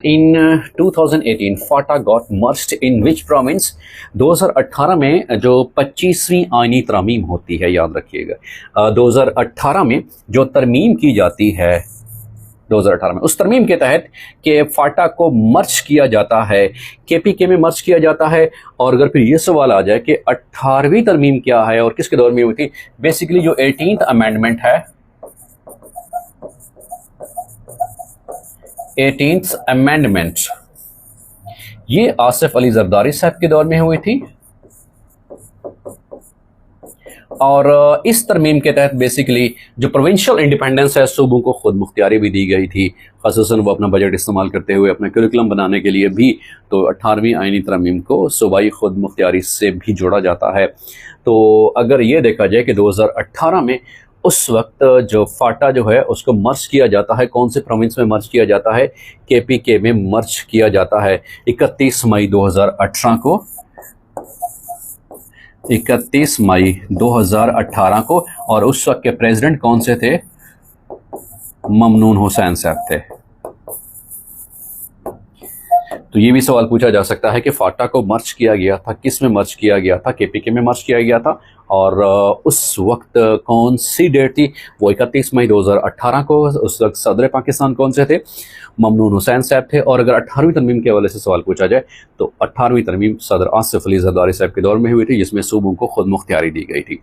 In 2018, FATA got merged in which province? 2018 में जो 25वीं आईनी तरमीम होती है, याद रखिएगा, 2018 में जो तरमीम की जाती है 2018 में, उस तरमीम के तहत कि फाटा को मर्ज किया जाता है, केपीके में मर्ज किया जाता है। और अगर फिर ये सवाल आ जाए कि 18वीं तरमीम क्या है और किसके दौर में हुई थी, बेसिकली जो 18th अमेंडमेंट है, 18th अमेंडमेंट, ये आसिफ अली जरदारी साहब के दौर में हुई थी। और इस तरमीम के तहत बेसिकली जो प्रोविंशियल इंडिपेंडेंस है, सूबों को खुद मुख्तियारी भी दी गई थी, ख़ासतन वो अपना बजट इस्तेमाल करते हुए अपना करिकुलम बनाने के लिए भी। तो 18वीं आईनी तरमीम को सूबाई खुद मुख्तियारी से भी जोड़ा जाता है। तो अगर ये देखा जाए कि 2018 में उस वक्त जो फाटा जो है उसको मर्ज किया जाता है, कौन से प्रोविंस में मर्ज किया जाता है? केपीके में मर्ज किया जाता है 31 मई 2018 को, 31 मई 2018 को। और उस वक्त के प्रेसिडेंट कौन से थे? ममनून हुसैन साहब थे। तो ये भी सवाल पूछा जा सकता है कि फाटा को मर्ज किया गया था, किस में मर्ज किया गया था? केपीके में मर्ज किया गया था। और उस वक्त कौन सी डेट थी? वो 31 मई 2018 को। उस वक्त सदर पाकिस्तान कौन से थे? ममनून हुसैन साहब थे। और अगर 18वीं तरमीम के हवाले से सवाल पूछा जाए तो 18वीं तरमीम सदर आसिफ अली जरदारी साहब के दौर में हुई थी, जिसमें सूबों को खुद मुख्तियारी दी गई थी।